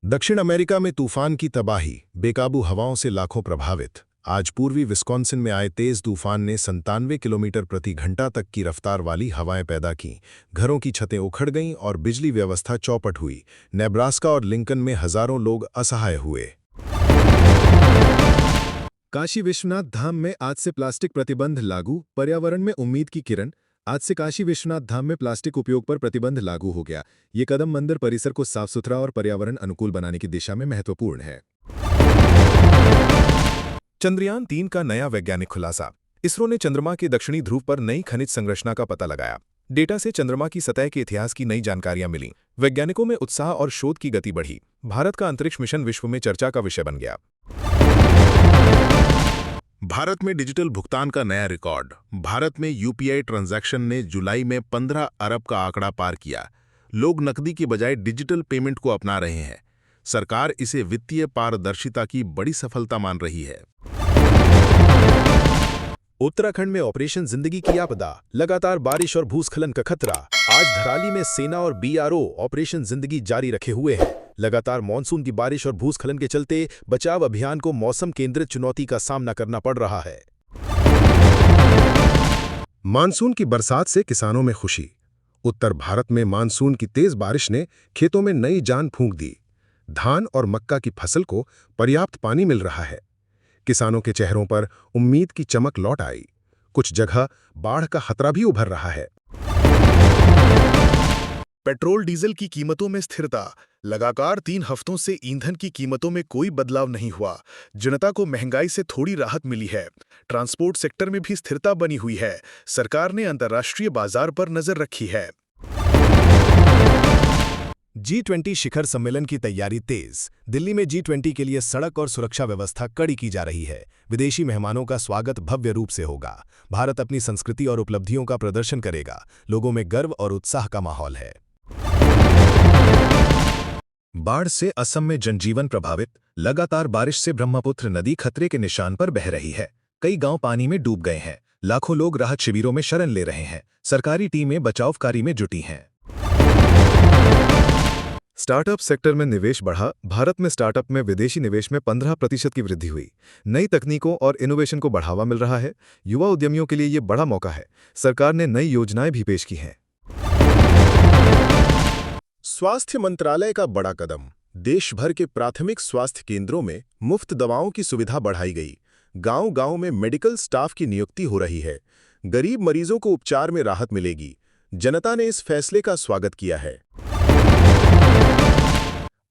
दक्षिण अमेरिका में तूफान की तबाही, बेकाबू हवाओं से लाखों प्रभावित। आज पूर्वी विस्कॉन्सिन में आए तेज तूफान ने 97 किलोमीटर प्रति घंटा तक की रफ्तार वाली हवाएं पैदा की। घरों की छतें उखड़ गईं और बिजली व्यवस्था चौपट हुई। नेब्रास्का और लिंकन में हजारों लोग असहाय हुए। काशी विश्वनाथ धाम में आज से प्लास्टिक प्रतिबंध लागू, पर्यावरण में उम्मीद की किरण। आज से काशी विश्वनाथ धाम में प्लास्टिक उपयोग पर प्रतिबंध लागू हो गया। ये कदम मंदिर परिसर को साफ सुथरा और पर्यावरण अनुकूल बनाने की दिशा में महत्वपूर्ण है। चंद्रयान-3 का नया वैज्ञानिक खुलासा। इसरो ने चंद्रमा के दक्षिणी ध्रुव पर नई खनिज संरचना का पता लगाया। डेटा से चंद्रमा की सतह के इतिहास की नई जानकारियां मिलीं। वैज्ञानिकों में उत्साह और शोध की गति बढ़ी। भारत का अंतरिक्ष मिशन विश्व में चर्चा का विषय बन गया। भारत में डिजिटल भुगतान का नया रिकॉर्ड। भारत में यूपीआई ट्रांजैक्शन ने जुलाई में 15 अरब का आंकड़ा पार किया। लोग नकदी की बजाय डिजिटल पेमेंट को अपना रहे हैं। सरकार इसे वित्तीय पारदर्शिता की बड़ी सफलता मान रही है। उत्तराखंड में ऑपरेशन जिंदगी की आपदा, लगातार बारिश और भूस्खलन का खतरा। आज धराली में सेना और बीआरओ ऑपरेशन जिंदगी जारी रखे हुए हैं। लगातार मानसून की बारिश और भूस्खलन के चलते बचाव अभियान को मौसम केंद्रित चुनौती का सामना करना पड़ रहा है। मानसून की बरसात से किसानों में खुशी। उत्तर भारत में मानसून की तेज बारिश ने खेतों में नई जान फूंक दी। धान और मक्का की फसल को पर्याप्त पानी मिल रहा है। किसानों के चेहरों पर उम्मीद की चमक लौट आई। कुछ जगह बाढ़ का खतरा भी उभर रहा है। पेट्रोल डीजल की कीमतों में स्थिरता। लगातार 3 हफ्तों से ईंधन की कीमतों में कोई बदलाव नहीं हुआ। जनता को महंगाई से थोड़ी राहत मिली है। ट्रांसपोर्ट सेक्टर में भी स्थिरता बनी हुई है। सरकार ने अंतर्राष्ट्रीय बाजार पर नजर रखी है। G20 शिखर सम्मेलन की तैयारी तेज। दिल्ली में G20 के लिए सड़क और सुरक्षा व्यवस्था कड़ी की जा रही है। विदेशी मेहमानों का स्वागत भव्य रूप से होगा। भारत अपनी संस्कृति और उपलब्धियों का प्रदर्शन करेगा। लोगों में गर्व और उत्साह का माहौल है। बाढ़ से असम में जनजीवन प्रभावित। लगातार बारिश से ब्रह्मपुत्र नदी खतरे के निशान पर बह रही है। कई गांव पानी में डूब गए हैं। लाखों लोग राहत शिविरों में शरण ले रहे हैं। सरकारी टीमें बचाव कार्य में जुटी हैं। स्टार्टअप सेक्टर में निवेश बढ़ा। भारत में स्टार्टअप में विदेशी निवेश में 15% की वृद्धि हुई। नई तकनीकों और इनोवेशन को बढ़ावा मिल रहा है। युवा उद्यमियों के लिए ये बड़ा मौका है। सरकार ने नई योजनाएं भी पेश की हैं। स्वास्थ्य मंत्रालय का बड़ा कदम। देश भर के प्राथमिक स्वास्थ्य केंद्रों में मुफ्त दवाओं की सुविधा बढ़ाई गई। गांव-गांव में मेडिकल स्टाफ की नियुक्ति हो रही है। गरीब मरीजों को उपचार में राहत मिलेगी। जनता ने इस फैसले का स्वागत किया है।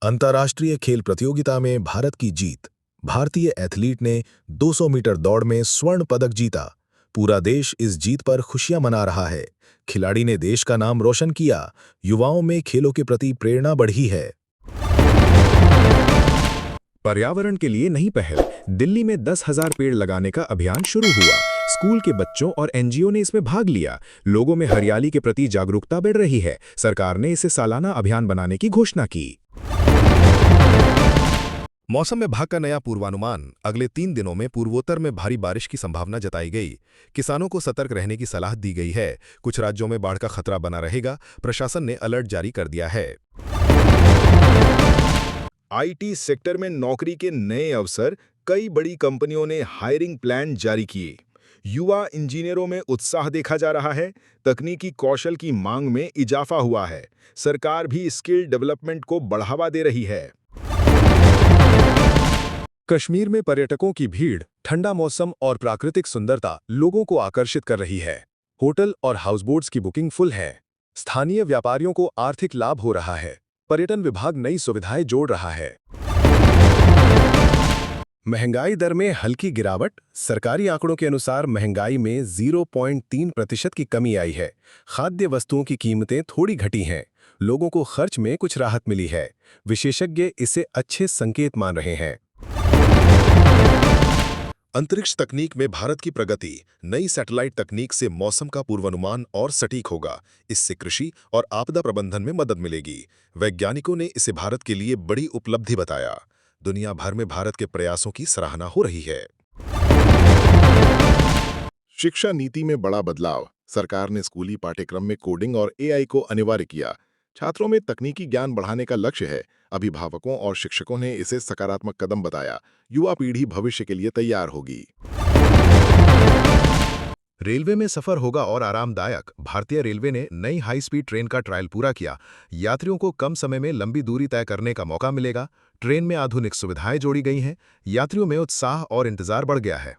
अंतर्राष्ट्रीय खेल प्रतियोगिता में भारत की जीत। भारतीय एथलीट ने 200 मीटर दौड़ में स्वर्ण पदक जीता। पूरा देश इस जीत पर खुशियां मना रहा है। खिलाड़ी ने देश का नाम रोशन किया। युवाओं में खेलों के प्रति प्रेरणा बढ़ी है। पर्यावरण के लिए नई पहल। दिल्ली में 10,000 पेड़ लगाने का अभियान शुरू हुआ। स्कूल के बच्चों और एनजीओ ने इसमें भाग लिया। लोगों में हरियाली के प्रति जागरूकता बढ़ रही है। सरकार ने इसे सालाना अभियान बनाने की घोषणा की। मौसम विभाग का नया पूर्वानुमान। अगले 3 दिनों में पूर्वोत्तर में भारी बारिश की संभावना जताई गई। किसानों को सतर्क रहने की सलाह दी गई है। कुछ राज्यों में बाढ़ का खतरा बना रहेगा। प्रशासन ने अलर्ट जारी कर दिया है। आईटी सेक्टर में नौकरी के नए अवसर। कई बड़ी कंपनियों ने हायरिंग प्लान जारी किए। युवा इंजीनियरों में उत्साह देखा जा रहा है। तकनीकी कौशल की मांग में इजाफा हुआ है। सरकार भी स्किल डेवलपमेंट को बढ़ावा दे रही है। कश्मीर में पर्यटकों की भीड़, ठंडा मौसम और प्राकृतिक सुंदरता लोगों को आकर्षित कर रही है। होटल और हाउसबोट्स की बुकिंग फुल है। स्थानीय व्यापारियों को आर्थिक लाभ हो रहा है। पर्यटन विभाग नई सुविधाएं जोड़ रहा है। महंगाई दर में हल्की गिरावट। सरकारी आंकड़ों के अनुसार महंगाई में 0.3% की कमी आई है। खाद्य वस्तुओं की कीमतें थोड़ी घटी हैं। लोगों को खर्च में कुछ राहत मिली है। विशेषज्ञ इसे अच्छे संकेत मान रहे हैं। अंतरिक्ष तकनीक में भारत की प्रगति। नई सैटेलाइट तकनीक से मौसम का पूर्वानुमान और सटीक होगा। इससे कृषि और आपदा प्रबंधन में मदद मिलेगी। वैज्ञानिकों ने इसे भारत के लिए बड़ी उपलब्धि बताया। दुनिया भर में भारत के प्रयासों की सराहना हो रही है। शिक्षा नीति में बड़ा बदलाव। सरकार ने स्कूली पाठ्यक्रम में कोडिंग और एआई को अनिवार्य किया। छात्रों में तकनीकी ज्ञान बढ़ाने का लक्ष्य है। अभिभावकों और शिक्षकों ने इसे सकारात्मक कदम बताया। युवा पीढ़ी भविष्य के लिए तैयार होगी। रेलवे में सफर होगा और आरामदायक। भारतीय रेलवे ने नई हाई स्पीड ट्रेन का ट्रायल पूरा किया। यात्रियों को कम समय में लंबी दूरी तय करने का मौका मिलेगा। ट्रेन में आधुनिक सुविधाएं जोड़ी गई हैं। यात्रियों में उत्साह और इंतजार बढ़ गया है।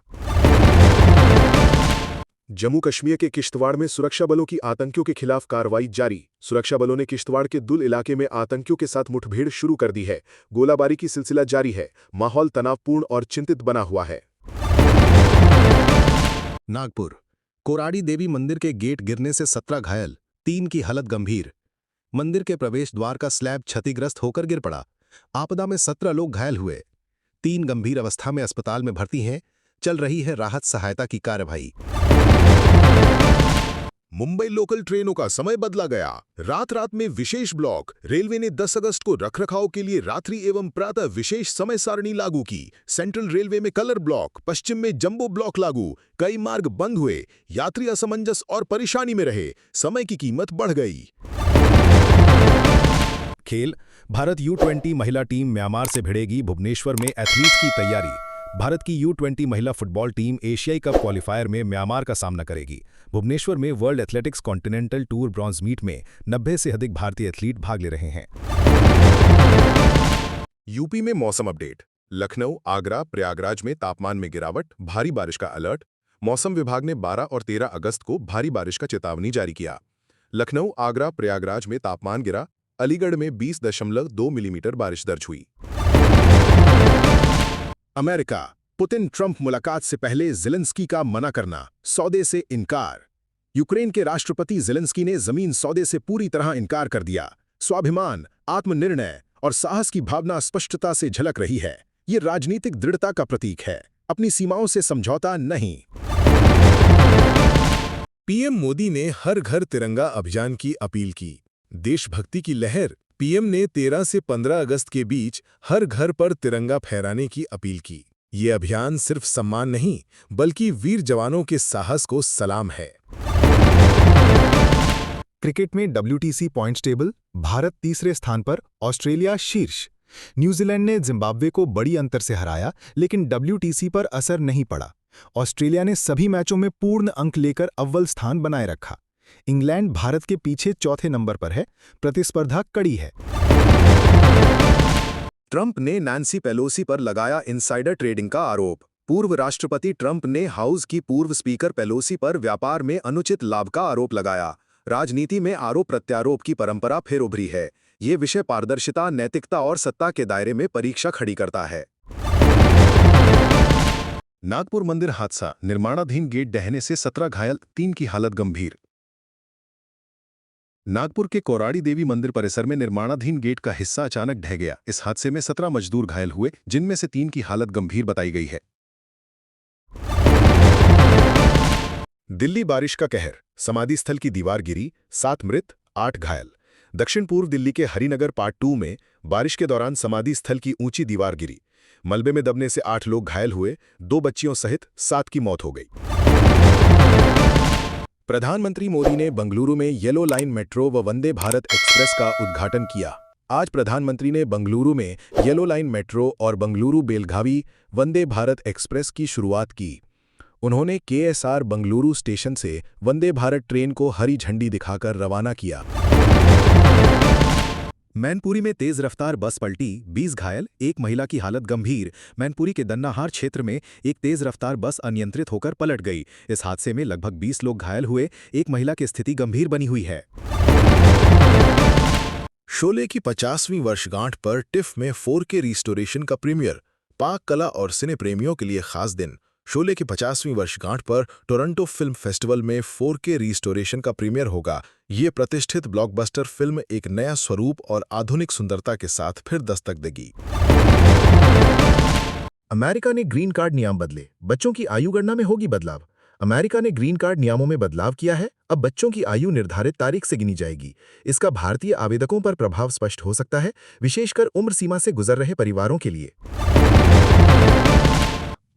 जम्मू कश्मीर के किश्तवाड़ में सुरक्षा बलों की आतंकियों के खिलाफ कार्रवाई जारी। सुरक्षा बलों ने किश्तवाड़ के दुल इलाके में आतंकियों के साथ मुठभेड़ शुरू कर दी है। गोलाबारी की सिलसिला जारी है। माहौल तनावपूर्ण और चिंतित बना हुआ है। नागपुर कोराड़ी देवी मंदिर के गेट गिरने से 17 घायल, 3 की हालत गंभीर। मंदिर के प्रवेश द्वार का स्लैब क्षतिग्रस्त होकर गिर पड़ा। आपदा में 17 लोग घायल हुए। 3 गंभीर अवस्था में अस्पताल में भर्ती हैं। चल रही है राहत सहायता की कार्यवाही। मुंबई लोकल ट्रेनों का समय बदला गया। रात में विशेष ब्लॉक। रेलवे ने 10 अगस्त को रखरखाव के लिए रात्रि एवं प्रातः विशेष समय सारणी लागू की। सेंट्रल रेलवे में कलर ब्लॉक, पश्चिम में जंबो ब्लॉक लागू। कई मार्ग बंद हुए। यात्री असमंजस और परेशानी में रहे। समय की कीमत बढ़ गई। खेल भारत U20 महिला टीम म्यांमार से भिड़ेगी। भुवनेश्वर में एथलीट्स की तैयारी। भारत की U20 महिला फुटबॉल टीम एशियाई कप क्वालिफायर में म्यांमार का सामना करेगी। भुवनेश्वर में world athletics continental tour bronze meet में 90 से अधिक भारतीय एथलीट भाग ले रहे हैं। यूपी में मौसम अपडेट। लखनऊ, आगरा, प्रयागराज में तापमान में गिरावट, भारी बारिश का अलर्ट। मौसम विभाग ने 12 और 13 अगस्त को भारी बारिश का चेतावनी जारी किया। लखनऊ, आगरा, प्रयागराज में तापमान गिरा। अलीगढ़ में 20.2 मिलीमीटर बारिश दर्ज हुई। अमेरिका पुतिन ट्रंप मुलाकात से पहले ज़ेलेंस्की का मना करना, सौदे से इनकार। यूक्रेन के राष्ट्रपति ज़ेलेंस्की ने जमीन सौदे से पूरी तरह इनकार कर दिया। स्वाभिमान, आत्मनिर्णय और साहस की भावना स्पष्टता से झलक रही है। ये राजनीतिक दृढ़ता का प्रतीक है, अपनी सीमाओं से समझौता नहीं। पीएम मोदी ने हर घर तिरंगा अभियान की अपील की। देशभक्ति की लहर। पीएम ने 13 से 15 अगस्त के बीच हर घर पर तिरंगा फहराने की अपील की। ये अभियान सिर्फ सम्मान नहीं, बल्कि वीर जवानों के साहस को सलाम है। क्रिकेट में WTC पॉइंट्स टेबल, भारत तीसरे स्थान पर, ऑस्ट्रेलिया शीर्ष। न्यूजीलैंड ने जिम्बाब्वे को बड़ी अंतर से हराया, लेकिन WTC पर असर नहीं पड़ा। ऑस्ट्रेलिया ने सभी मैचों में पूर्ण अंक लेकर अव्वल स्थान बनाए रखा। इंग्लैंड भारत के पीछे चौथे नंबर पर है। प्रतिस्पर्धा कड़ी है। ट्रंप ने नैन्सी पेलोसी पर लगाया इनसाइडर ट्रेडिंग का आरोप। पूर्व राष्ट्रपति ट्रंप ने हाउस की पूर्व स्पीकर पेलोसी पर व्यापार में अनुचित लाभ का आरोप लगाया। राजनीति में आरोप प्रत्यारोप की परंपरा फिर उभरी है। ये विषय पारदर्शिता, नैतिकता और सत्ता के दायरे में परीक्षा खड़ी करता है। नागपुर मंदिर हादसा, निर्माणाधीन गेट ढहने से 17 घायल, 3 की हालत गंभीर। नागपुर के कोराड़ी देवी मंदिर परिसर में निर्माणाधीन गेट का हिस्सा अचानक ढह गया। इस हादसे में 17 मजदूर घायल हुए, जिनमें से 3 की हालत गंभीर बताई गई है। दिल्ली बारिश का कहर। समाधि स्थल की दीवार गिरी, 7 मृत, 8 घायल। दक्षिण पूर्व दिल्ली के हरिनगर पार्ट 2 में बारिश के दौरान समाधि स्थल की ऊंची दीवार गिरी। मलबे में दबने से 8 लोग घायल हुए, 2 बच्चियों सहित 7 की मौत हो गई। प्रधानमंत्री मोदी ने बंगलुरु में येलो लाइन मेट्रो व वंदे भारत एक्सप्रेस का उद्घाटन किया। आज प्रधानमंत्री ने बंगलुरु में येलो लाइन मेट्रो और बंगलुरु बेलगावी वंदे भारत एक्सप्रेस की शुरुआत की। उन्होंने KSR बंगलुरु स्टेशन से वंदे भारत ट्रेन को हरी झंडी दिखाकर रवाना किया। मैनपुरी में तेज रफ्तार बस पलटी, 20 घायल, 1 महिला की हालत गंभीर। मैनपुरी के दन्नाहार क्षेत्र में एक तेज रफ्तार बस अनियंत्रित होकर पलट गई। इस हादसे में लगभग 20 लोग घायल हुए, 1 महिला की स्थिति गंभीर बनी हुई है। शोले की 50वीं वर्षगांठ पर टिफ में 4K रिस्टोरेशन का प्रीमियर। पाक कला और सिने प्रेमियों के लिए खास दिन। शोले की 50वीं वर्षगांठ पर टोरंटो फिल्म फेस्टिवल में 4K रिस्टोरेशन का प्रीमियर होगा। ये प्रतिष्ठित ब्लॉकबस्टर फिल्म एक नया स्वरूप और आधुनिक सुंदरता के साथ फिर दस्तक देगी। अमेरिका ने ग्रीन कार्ड नियम बदले, बच्चों की आयु गणना में होगी बदलाव। अमेरिका ने ग्रीन कार्ड नियमों में बदलाव किया है। अब बच्चों की आयु निर्धारित तारीख से गिनी जाएगी। इसका भारतीय आवेदकों पर प्रभाव स्पष्ट हो सकता है, विशेषकर उम्र सीमा से गुजर रहे परिवारों के लिए।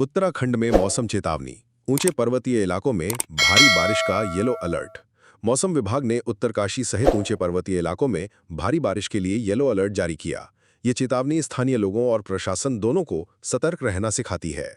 उत्तराखंड में मौसम चेतावनी, ऊंचे पर्वतीय इलाकों में भारी बारिश का येलो अलर्ट। मौसम विभाग ने उत्तरकाशी सहित ऊंचे पर्वतीय इलाकों में भारी बारिश के लिए येलो अलर्ट जारी किया। ये चेतावनी स्थानीय लोगों और प्रशासन दोनों को सतर्क रहना सिखाती है।